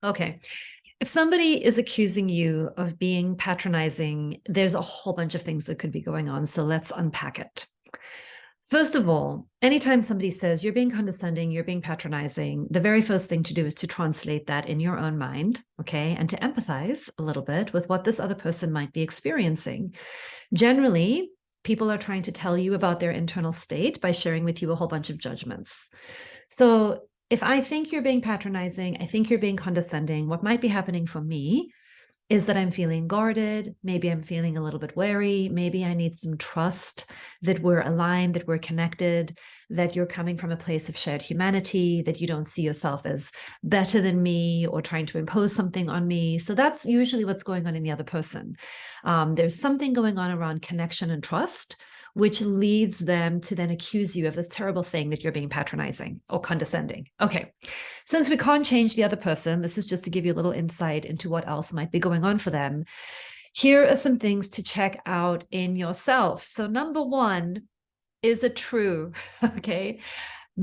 Okay. If somebody is accusing you of being patronizing, there's a whole bunch of things that could be going on. So let's unpack it. First of all, anytime somebody says you're being condescending, you're being patronizing, the very first thing to do is to translate that in your own mind, okay, and to empathize a little bit with what this other person might be experiencing. Generally, people are trying to tell you about their internal state by sharing with you a whole bunch of judgments. So if I think you're being patronizing, I think you're being condescending, what might be happening for me is that I'm feeling guarded. Maybe I'm feeling a little bit wary. Maybe I need some trust that we're aligned, that we're connected, that you're coming from a place of shared humanity, that you don't see yourself as better than me or trying to impose something on me. So that's usually what's going on in the other person. There's something going on around connection and trust, which leads them to then accuse you of this terrible thing that you're being patronizing or condescending. Okay. Since we can't change the other person, this is just to give you a little insight into what else might be going on for them. Here are some things to check out in yourself. So number one, is it true? Okay.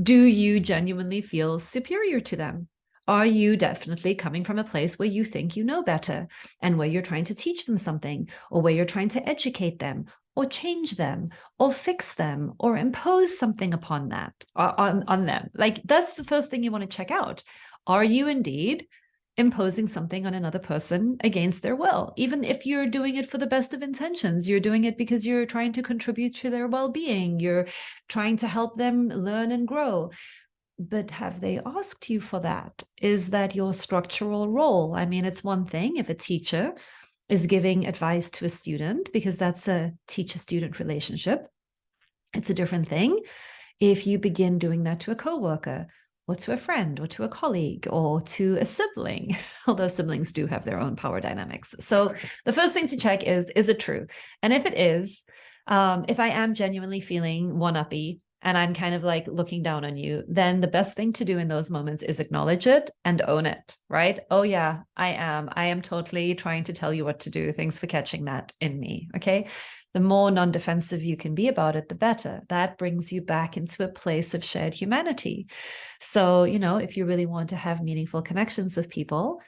Do you genuinely feel superior to them? Are you definitely coming from a place where you think you know better and where you're trying to teach them something, or where you're trying to educate them or change them or fix them or impose something upon that on them? Like, that's the first thing you want to check out. Are you indeed imposing something on another person against their will? Even if you're doing it for the best of intentions, you're doing it because you're trying to contribute to their well-being, you're trying to help them learn and grow. But have they asked you for that? Is that your structural role? I mean, it's one thing if a teacher is giving advice to a student, because that's a teacher-student relationship. It's a different thing if you begin doing that to a coworker, or to a friend, or to a colleague, or to a sibling, although siblings do have their own power dynamics. So the first thing to check is it true? And if it is, if I am genuinely feeling one-uppy, and I'm kind of like looking down on you, then the best thing to do in those moments is acknowledge it and own it, right? Oh yeah, I am totally trying to tell you what to do. Thanks for catching that in me, okay? The more non-defensive you can be about it, the better. That brings you back into a place of shared humanity. So, if you really want to have meaningful connections with people,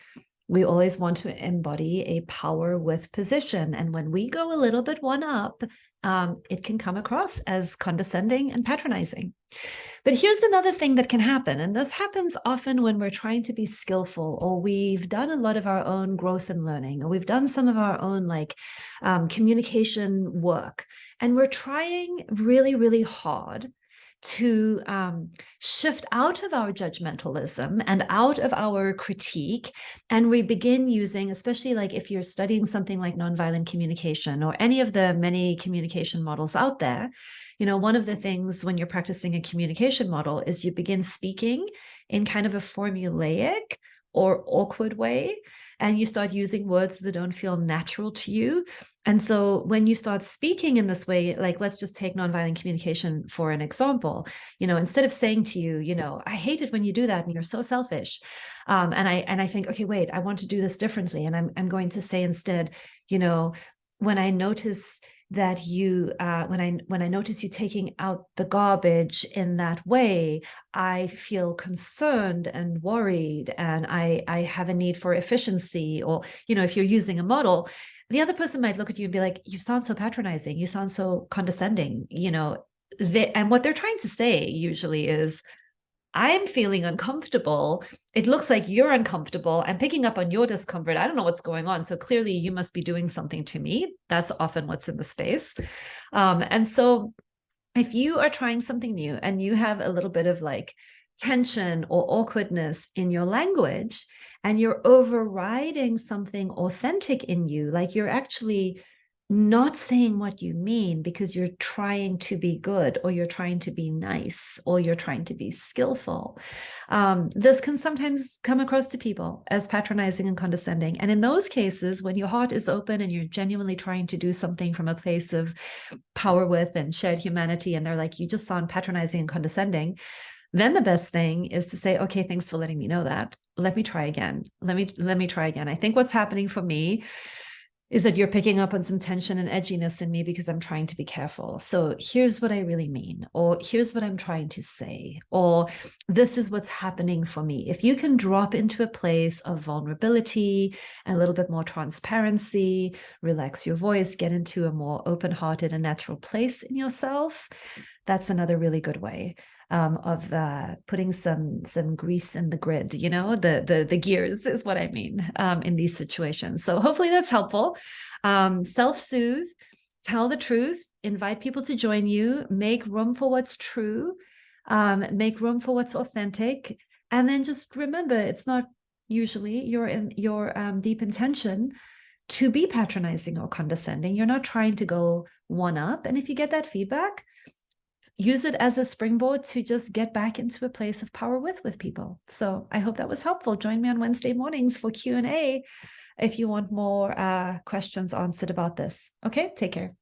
we always want to embody a power with position. And when we go a little bit one up, it can come across as condescending and patronizing. But here's another thing that can happen. And this happens often when we're trying to be skillful, or we've done a lot of our own growth and learning, or we've done some of our own communication work. And we're trying really, really hard to shift out of our judgmentalism and out of our critique. And we begin using, especially like if you're studying something like nonviolent communication or any of the many communication models out there, one of the things when you're practicing a communication model is you begin speaking in kind of a formulaic or awkward way, and you start using words that don't feel natural to you. And so when you start speaking in this way, like, let's just take nonviolent communication for an example, instead of saying to you, I hate it when you do that and you're so selfish. And I think, okay, wait, I want to do this differently. And I'm going to say instead, when I notice that you, when I notice you taking out the garbage in that way, I feel concerned and worried, and I have a need for efficiency. Or, if you're using a model, the other person might look at you and be like, you sound so patronizing, you sound so condescending, and what they're trying to say usually is, I'm feeling uncomfortable. It looks like you're uncomfortable. I'm picking up on your discomfort. I don't know what's going on. So clearly you must be doing something to me. That's often what's in the space. And so if you are trying something new and you have a little bit of like tension or awkwardness in your language, and you're overriding something authentic in you, like you're actually not saying what you mean because you're trying to be good, or you're trying to be nice, or you're trying to be skillful. This can sometimes come across to people as patronizing and condescending. And in those cases, when your heart is open and you're genuinely trying to do something from a place of power with and shared humanity, and they're like, you just sound patronizing and condescending, then the best thing is to say, okay, thanks for letting me know that. Let me try again. Let me try again. I think what's happening for me is that you're picking up on some tension and edginess in me because I'm trying to be careful. So here's what I really mean, or here's what I'm trying to say, or this is what's happening for me. If you can drop into a place of vulnerability, a little bit more transparency, relax your voice, get into a more open-hearted and natural place in yourself, that's another really good way of putting some grease in the grid, the gears is what I mean in these situations. So hopefully that's helpful. Self-soothe, tell the truth, invite people to join you, make room for what's true, make room for what's authentic, and then just remember, it's not usually your deep intention to be patronizing or condescending. You're not trying to go one up. And if you get that feedback, use it as a springboard to just get back into a place of power with people. So I hope that was helpful. Join me on Wednesday mornings for Q&A if you want more questions answered about this. Okay, take care.